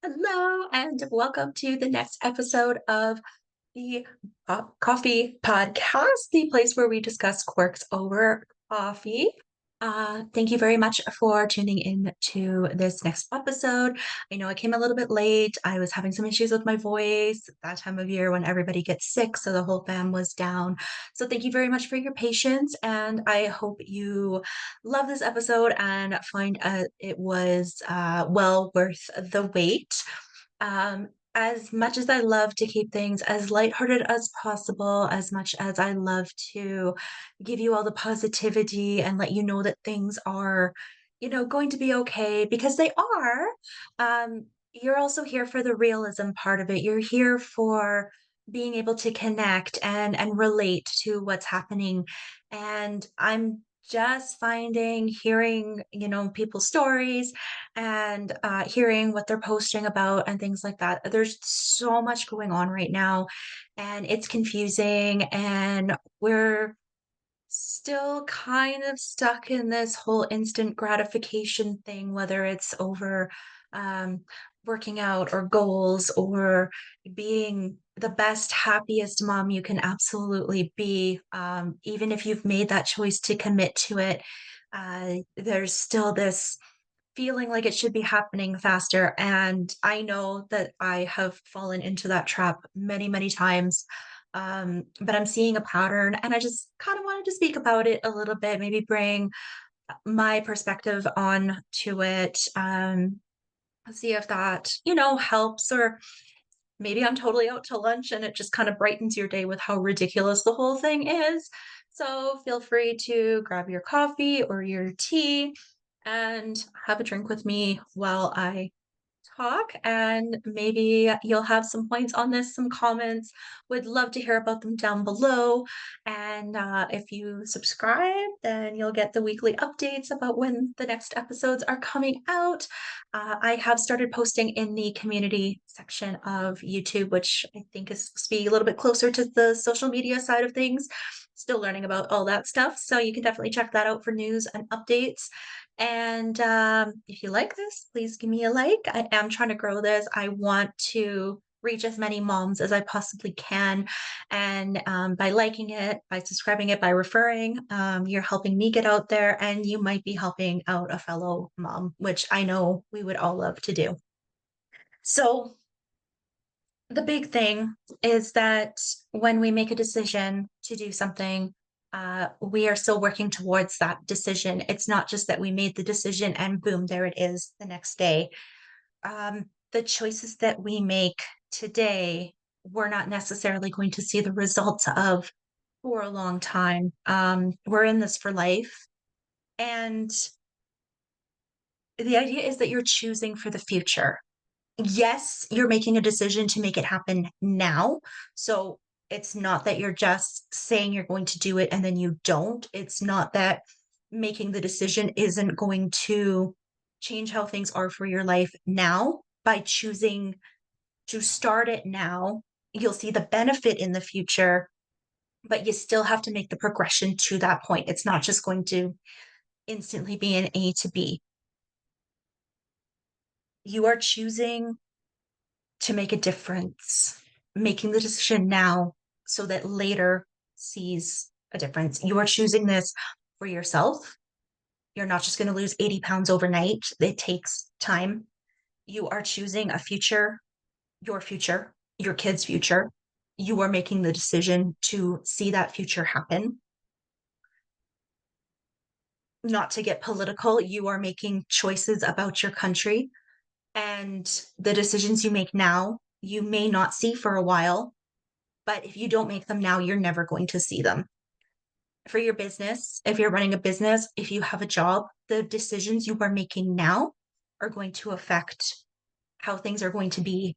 Hello, and welcome to the next episode of the Coffee Podcast, the place where we discuss quirks over coffee. Thank you very much for tuning in to this next episode. I know I came a little bit late. I was having some issues with my voice that time of year when everybody gets sick, so the whole fam was down. So thank you very much for your patience, and I hope you love this episode and find it was well worth the wait. As much as I love to keep things as lighthearted as possible, as much as I love to give you all the positivity and let you know that things are, going to be okay because they are, you're also here for the realism part of it. You're here for being able to connect and relate to what's happening. And I'm just finding hearing, people's stories and hearing what they're posting about and things like that. There's so much going on right now, and it's confusing. And we're still kind of stuck in this whole instant gratification thing, whether it's over um, working out or goals or being the best, happiest mom you can absolutely be. Even if you've made that choice to commit to it, there's still this feeling like it should be happening faster, and I know that I have fallen into that trap many, many times, but I'm seeing a pattern, and I just kinda wanted to speak about it a little bit, maybe bring my perspective on to it, see if that, helps, or maybe I'm totally out to lunch and it just kinda brightens your day with how ridiculous the whole thing is. So feel free to grab your coffee or your tea and have a drink with me while I talk, and maybe you'll have some points on this, some comments. Would love to hear about them down below. And if you subscribe, then you'll get the weekly updates about when the next episodes are coming out. I have started posting in the community section of YouTube, which I think is supposed to be a little bit closer to the social media side of things. Still learning about all that stuff. So you can definitely check that out for news and updates. And if you like this, please give me a like. I am trying to grow this. I want to reach as many moms as I possibly can. And by liking it, by subscribing it, by referring, you're helping me get out there, and you might be helping out a fellow mom, which I know we would all love to do. So, the big thing is that when we make a decision to do something, we are still working towards that decision. It's not just that we made the decision and boom, there it is the next day. The choices that we make today, we're not necessarily going to see the results of for a long time. We're in this for life. And the idea is that you're choosing for the future. Yes, you're making a decision to make it happen now. So it's not that you're just saying you're going to do it and then you don't. It's not that making the decision isn't going to change how things are for your life now. By choosing to start it now, you'll see the benefit in the future, but you still have to make the progression to that point. It's not just going to instantly be an A to B. You are choosing to make a difference, making the decision now so that later sees a difference. You are choosing this for yourself. You're not just going to lose 80 pounds overnight. It takes time. You are choosing a future, your kids' future. You are making the decision to see that future happen. Not to get political, you are making choices about your country, and the decisions you make now, you may not see for a while. But if you don't make them now, you're never going to see them. For your business, if you're running a business, if you have a job, the decisions you are making now are going to affect how things are going to be,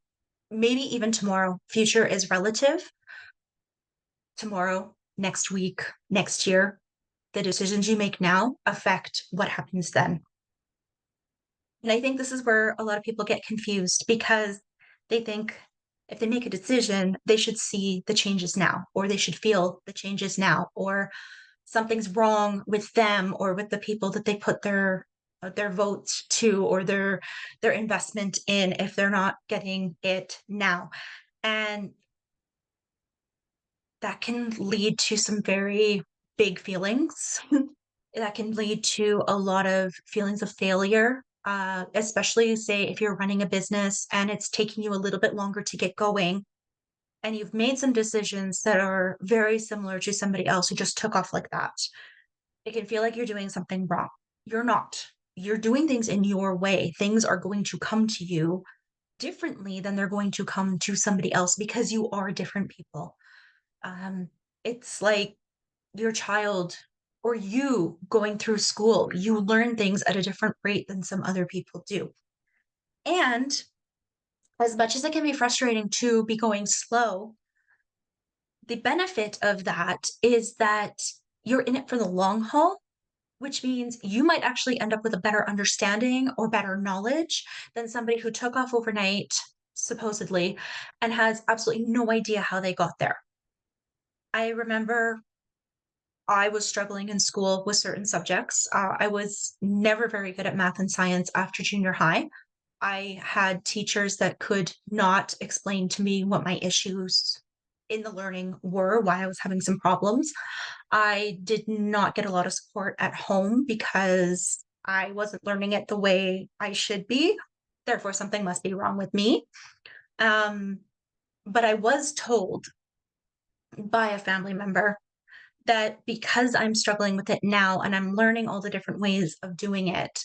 maybe even tomorrow. Future is relative. Tomorrow, next week, next year, the decisions you make now affect what happens then. And I think this is where a lot of people get confused because they think if they make a decision, they should see the changes now, or they should feel the changes now, or something's wrong with them or with the people that they put their their vote to, or their investment in, if they're not getting it now. And that can lead to some very big feelings. That can lead to a lot of feelings of failure, especially say if you're running a business and it's taking you a little bit longer to get going, and you've made some decisions that are very similar to somebody else who just took off like that. It can feel like you're doing something wrong. You're not. You're doing things in your way. Things are going to come to you differently than they're going to come to somebody else because you are different people. Um, it's like your child or you going through school. You learn things at a different rate than some other people do. And as much as it can be frustrating to be going slow, the benefit of that is that you're in it for the long haul, which means you might actually end up with a better understanding or better knowledge than somebody who took off overnight, supposedly, and has absolutely no idea how they got there. I remember I was struggling in school with certain subjects. I was never very good at math and science after junior high. I had teachers that could not explain to me what my issues in the learning were, why I was having some problems. I did not get a lot of support at home because I wasn't learning it the way I should be. Therefore, something must be wrong with me. Um, but I was told by a family member that because I'm struggling with it now and I'm learning all the different ways of doing it,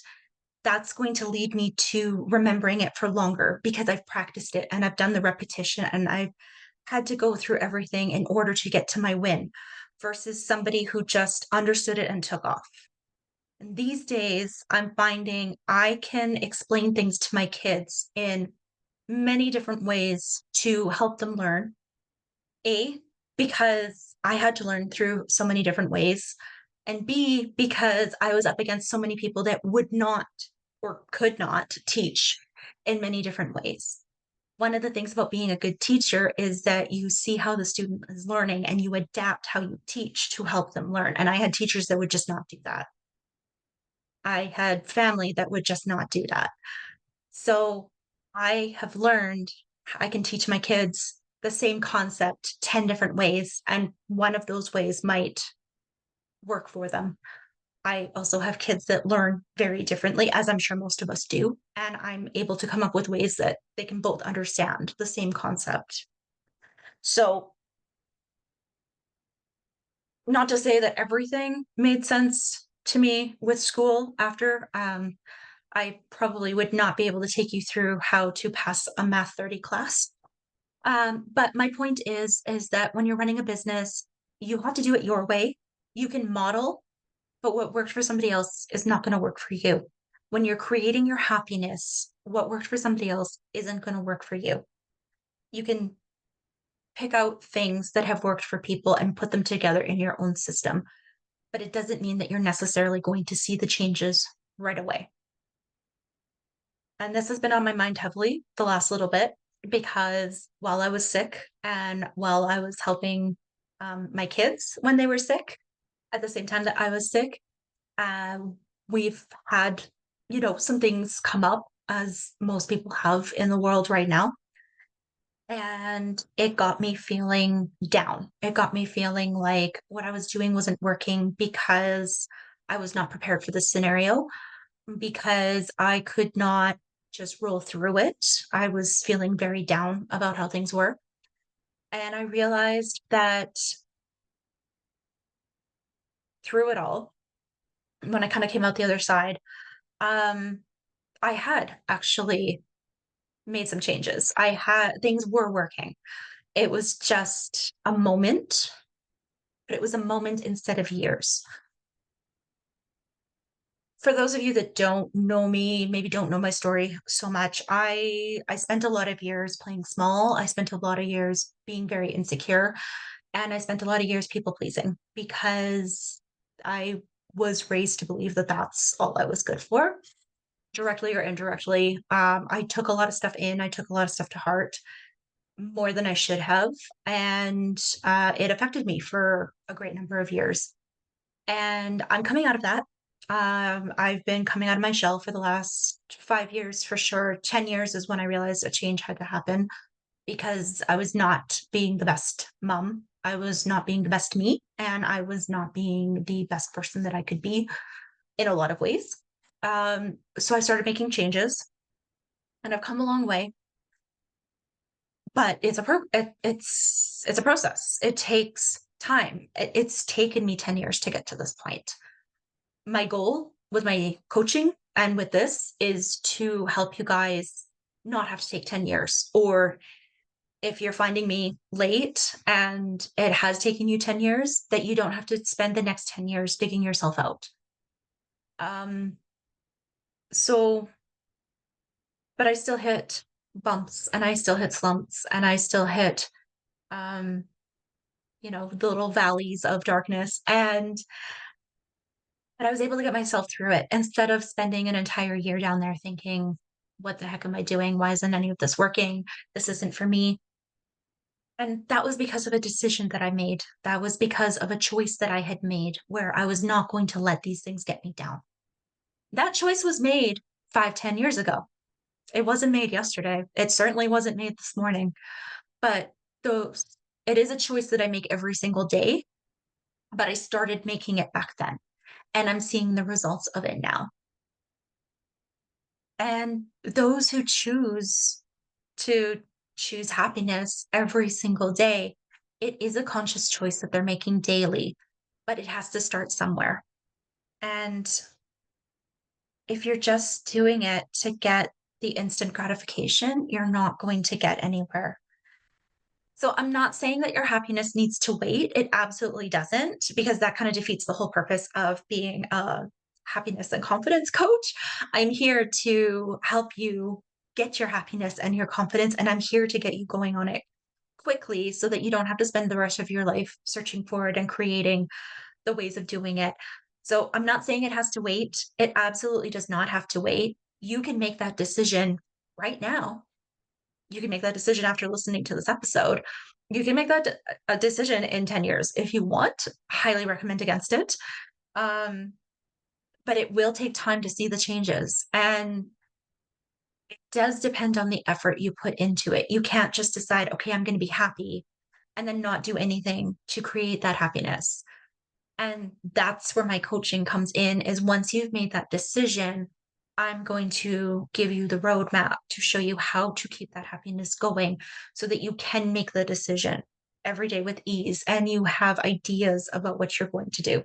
that's going to lead me to remembering it for longer because I've practiced it and I've done the repetition and I've had to go through everything in order to get to my win versus somebody who just understood it and took off. And these days, I'm finding I can explain things to my kids in many different ways to help them learn. A, because I had to learn through so many different ways. And B, because I was up against so many people that would not or could not teach in many different ways. One of the things about being a good teacher is that you see how the student is learning and you adapt how you teach to help them learn. And I had teachers that would just not do that. I had family that would just not do that. So I have learned I can teach my kids the same concept 10 different ways, and one of those ways might work for them. I also have kids that learn very differently, as I'm sure most of us do, and I'm able to come up with ways that they can both understand the same concept. So, not to say that everything made sense to me with school after. I probably would not be able to take you through how to pass a Math 30 class. But my point is that when you're running a business, you have to do it your way. You can model, but what worked for somebody else is not going to work for you. When you're creating your happiness, what worked for somebody else isn't going to work for you. You can pick out things that have worked for people and put them together in your own system, but it doesn't mean that you're necessarily going to see the changes right away. And this has been on my mind heavily the last little bit because while I was sick and while I was helping my kids when they were sick, at the same time that I was sick, um, we've had, some things come up as most people have in the world right now. And it got me feeling down. It got me feeling like what I was doing wasn't working because I was not prepared for this scenario, because I could not just roll through it. I was feeling very down about how things were. And I realized that through it all, when I kind of came out the other side, um, I had actually made some changes. I had things were working. It was just a moment, but it was a moment instead of years. For those of you that don't know me, maybe don't know my story so much, I spent a lot of years playing small. I spent a lot of years being very insecure, and I spent a lot of years people pleasing because I was raised to believe that that's all I was good for, directly or indirectly. I took a lot of stuff in. I took a lot of stuff to heart more than I should have, and it affected me for a great number of years. And I'm coming out of that. I've been coming out of my shell for the last 5 years for sure. 10 years is when I realized a change had to happen because I was not being the best mom. I was not being the best me, and I was not being the best person that I could be in a lot of ways. So I started making changes, and I've come a long way. But it's a process. It takes time. It's taken me 10 years to get to this point. My goal with my coaching and with this is to help you guys not have to take 10 years. Or if you're finding me late and it has taken you 10 years, that you don't have to spend the next 10 years digging yourself out. Um, so, but I still hit bumps and I still hit slumps and I still hit, um, the little valleys of darkness. But I was able to get myself through it instead of spending an entire year down there thinking, what the heck am I doing? Why isn't any of this working? This isn't for me. And that was because of a decision that I made. That was because of a choice that I had made where I was not going to let these things get me down. That choice was made 5, 10 years ago. It wasn't made yesterday. It certainly wasn't made this morning. But those it is a choice that I make every single day, but I started making it back then. And I'm seeing the results of it now. And those who to choose happiness every single day, it is a conscious choice that they're making daily, but it has to start somewhere. And if you're just doing it to get the instant gratification, you're not going to get anywhere. So I'm not saying that your happiness needs to wait. It absolutely doesn't, because that kind of defeats the whole purpose of being a happiness and confidence coach. I'm here to help you get your happiness and your confidence, and I'm here to get you going on it quickly so that you don't have to spend the rest of your life searching for it and creating the ways of doing it. So I'm not saying it has to wait. It absolutely does not have to wait. You can make that decision right now. You can make that decision after listening to this episode. You can make that a decision in 10 years if you want. Highly recommend against it. Um, but it will take time to see the changes. And it does depend on the effort you put into it. You can't just decide, okay, I'm going to be happy and then not do anything to create that happiness. And that's where my coaching comes in is once you've made that decision, I'm going to give you the roadmap to show you how to keep that happiness going so that you can make the decision every day with ease and you have ideas about what you're going to do.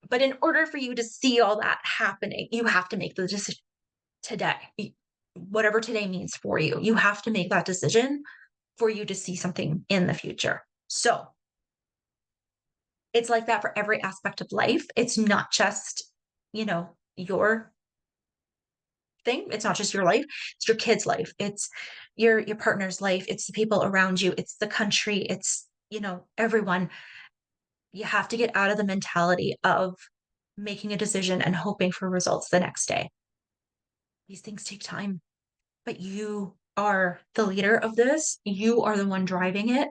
But in order for you to see all that happening, you have to make the decision today. Whatever today means for you, you have to make that decision for you to see something in the future. So it's like that for every aspect of life. It's not just, your thing. It's not just your life. It's your kid's life. It's your partner's life. It's the people around you. It's the country. It's, everyone. You have to get out of the mentality of making a decision and hoping for results the next day. These things take time, but you are the leader of this. You are the one driving it.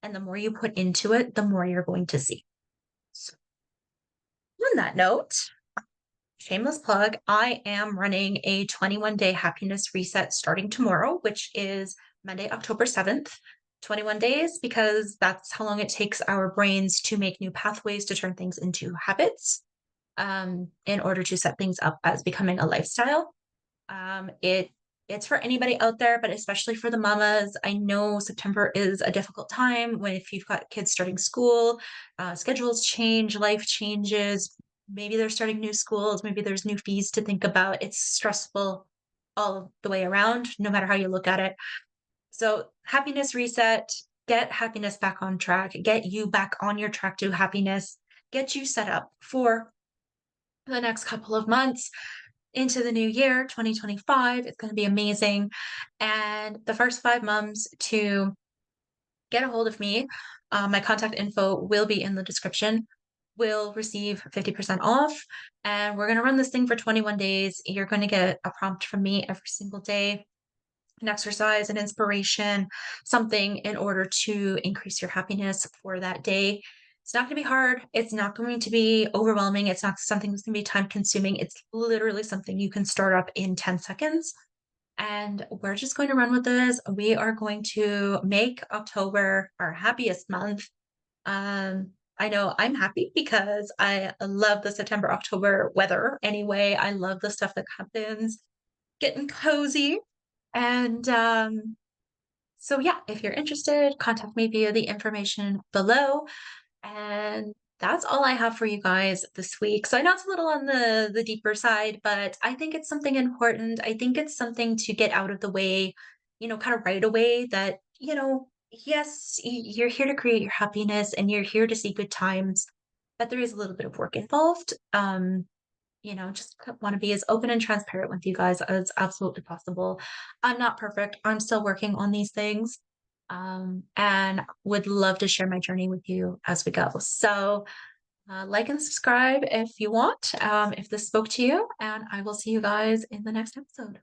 And the more you put into it, the more you're going to see. So, on that note, shameless plug, I am running a 21-day happiness reset starting tomorrow, which is Monday, October 7th. 21 days, because that's how long it takes our brains to make new pathways to turn things into habits in order to set things up as becoming a lifestyle. It's for anybody out there, but especially for the mamas. I know September is a difficult time when if you've got kids starting school, schedules change, life changes. Maybe they're starting new schools. Maybe there's new fees to think about. It's stressful all the way around, no matter how you look at it. So happiness reset, get happiness back on track, get you back on your track to happiness, get you set up for the next couple of months into the new year, 2025. It's going to be amazing. And the first 5 moms to get a hold of me, my contact info will be in the description, will receive 50% off. And we're going to run this thing for 21 days. You're going to get a prompt from me every single day, an exercise, an inspiration, something in order to increase your happiness for that day. It's not going to be hard. It's not going to be overwhelming. It's not something that's going to be time consuming. It's literally something you can start up in 10 seconds. And we're just going to run with this. We are going to make October our happiest month. I know I'm happy because I love the September, October weather anyway. I love the stuff that happens, getting cozy. And so, yeah, if you're interested, contact me via the information below. And that's all I have for you guys this week. So I know it's a little on the deeper side, but I think it's something important. I think it's something to get out of the way, kind of right away that, yes, you're here to create your happiness and you're here to see good times, but there is a little bit of work involved. Just want to be as open and transparent with you guys as absolutely possible. I'm not perfect. I'm still working on these things. And would love to share my journey with you as we go. So, like and subscribe if you want, if this spoke to you, and I will see you guys in the next episode.